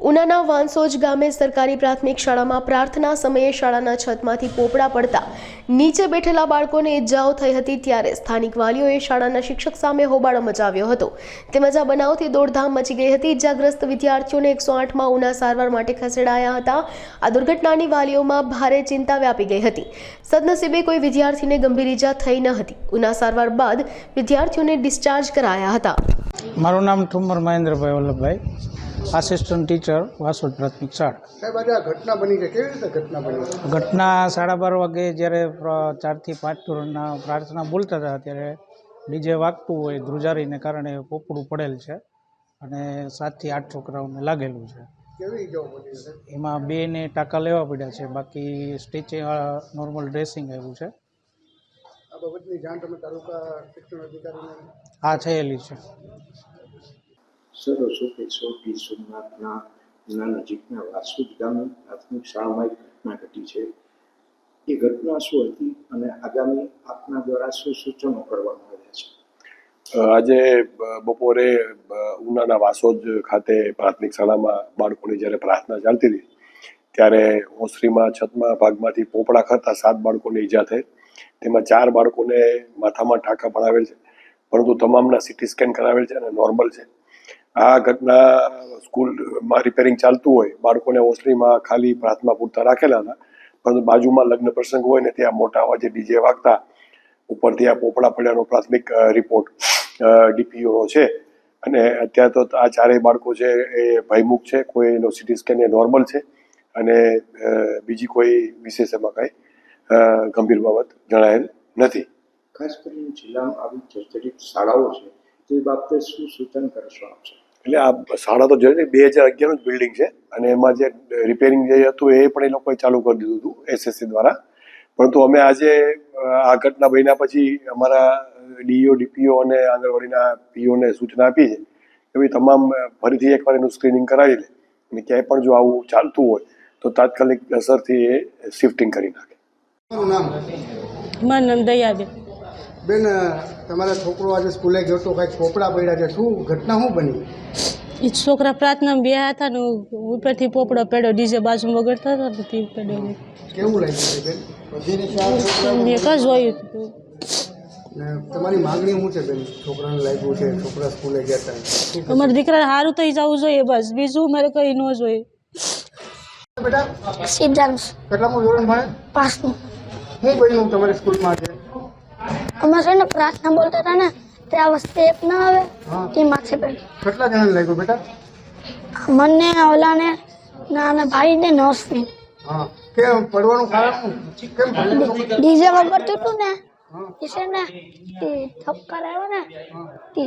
ઉનાના વાંસોજ ગામે સરકારી પ્રાથમિક શાળામાં પ્રાર્થના સમયે શાળાના છતમાંથી પોપડા પડતા નીચે બેઠેલા બાળકોને ઇજાઓ થઈ હતી, ત્યારે સ્થાનિક વાલીઓએ શાળાના શિક્ષક સામે હોબાળો મચાવ્યો હતો. તેમજ આ બનાવથી દોડધામ મચી ગઈ હતી. ઇજાગ્રસ્ત વિદ્યાર્થીઓને 108માં ઉના સારવાર માટે ખસેડાયા હતા. આ દુર્ઘટનાની વાલીઓમાં ભારે ચિંતા વ્યાપી ગઈ હતી. સદનસીબે કોઈ વિદ્યાર્થીને ગંભીર ઇજા થઈ ન હતી. ઉના સારવાર બાદ વિદ્યાર્થીઓને ડિસ્ચાર્જ કરાયા હતા. મારું નામ ઠુમર મહેન્દ્રભાઈ વલ્લભભાઈ, આસિસ્ટન્ટ ટીચર, વાસોદ પ્રાથમિક શાળા. સાહેબ, આજે આ ઘટના બની છે, કેવી રીતે ઘટના બની? ઘટના 12:30 વાગે જ્યારે 4 થી 5 ધોરણના પ્રાર્થના બોલતા હતા ત્યારે ડીજે વાગતું હોય ધ્રુજારીને કારણે પોપડું પડેલ છે અને 7 થી 8 છોકરાઓને લાગેલું છે. કેવી ઇજાઓ પડી છે? એમાં 2 ને ટાંકા લેવા પડ્યા છે, બાકી સ્ટીચિંગ નોર્મલ ડ્રેસિંગ આવ્યું છે. આ બાબતની જાણ તમે તાલુકા શિક્ષણ અધિકારીને? આ થયેલી છે. સરસ્વતી ચોકી સોમનાથના નજીકના વાસુદ ગામે પ્રાથમિક શાળામાં એક ઘટના ઘટી છે. એ ઘટના શું હતી અને આગામી આપના દ્વારા શું સૂચનો કરવામાં આવ્યા છે? આજે બપોરે ઉનાના વાસોદ ખાતે પ્રાથમિક શાળામાં બાળકોની જ્યારે પ્રાર્થના ચાલતી હતી ત્યારે ઓસરીમાં છતમાં ભાગમાંથી પોપડા ખરતા 7 બાળકોને ઈજા થઈ. તેમાં 4 બાળકોને માથામાં ટાંકા પડાવેલ છે, પરંતુ તમામના સીટી સ્કેન કરાવેલ છે અને નોર્મલ છે. આ ઘટના સ્કૂલમાં રિપેરિંગ ચાલતું હોય, બાળકોને ઓસરીમાં ખાલી પ્રાર્થના પૂરતા રાખેલા હતા, પરંતુ બાજુમાં લગ્ન પ્રસંગ હોય ને ત્યાં મોટા અવાજે ડીજે વાગતા ઉપરથી આ પોપડા પડ્યાનો પ્રાથમિક રિપોર્ટ ડીપીઓનો છે. અને અત્યારે તો આ 4 બાળકો છે એ ભયમુક્ત છે, કોઈનો સીટી સ્કેન એ નોર્મલ છે અને બીજી કોઈ વિશેષ એમાં કાંઈ ગંભીર બાબત જણાયેલ નથી. ખાસ કરીને જિલ્લામાં આવી જર્જરિત શાળાઓ છે તે બાબતે શું સૂચન કરશો આપ? એટલે આ શાળા તો જોઈએ 2011નું જ બિલ્ડિંગ છે અને એમાં જે રિપેરિંગ જે હતું એ પણ એ લોકોએ ચાલુ કરી દીધું હતું એસએસસી દ્વારા. પરંતુ અમે આજે આ ઘટના બન્યા પછી અમારા ડીઈઓ, ડીપીઓ અને આંગણવાડીના પીઓને સૂચના આપી છે કે ભાઈ તમામ ફરીથી એકવાર એનું સ્ક્રીનિંગ કરાવી લે અને ક્યાંય પણ જો આવું ચાલતું હોય તો તાત્કાલિક અસરથી એ શિફ્ટિંગ કરી નાખે. તમારું નામ? મારું નામ દયાબેન. બેન, તમારા છોકરો આજે સ્કૂલે ગયો તો કંઈક પોપડા પડ્યા છે, શું ઘટના શું બની? એ છોકરા પ્રાર્થનામાં બેહ્યા હતા ને ઉપરથી પોપડો પડ્યો, ડીજે બાજુ વગડતા હતા ને તે પડ્યો. કેવું લાગ્યું છે બેન? મેં જ જોયું હતું. ને તમારી માંગણી શું છે બેન? છોકરાને લાગ્યું છે, છોકરા સ્કૂલે ગયા હતા, અમારા દીકરાને સારું થઈ જવું જોઈએ, બસ બીજું મારે કંઈ ન જોઈએ. બેટા સિદ્ધાંશ કેટલામું ધોરણ ભણે? 5મું. શું બન્યું તમારી સ્કૂલમાં છે? અમે છે ને પ્રાર્થના બોલતા હતા ને ત્યાં વસ્તુ એક ના આવે હા. તે માથે પડી. કેટલા જણાને લાગ્યું બેટા? મને ઓલાને નાના ભાઈને નર્સને હા, કેમ પડવાનું કારણ શું? કેમ ભણેલું? ડીજે વગરતું હતું ને હા. એ છે ને તે થપ્પડ આવ્યો ને તે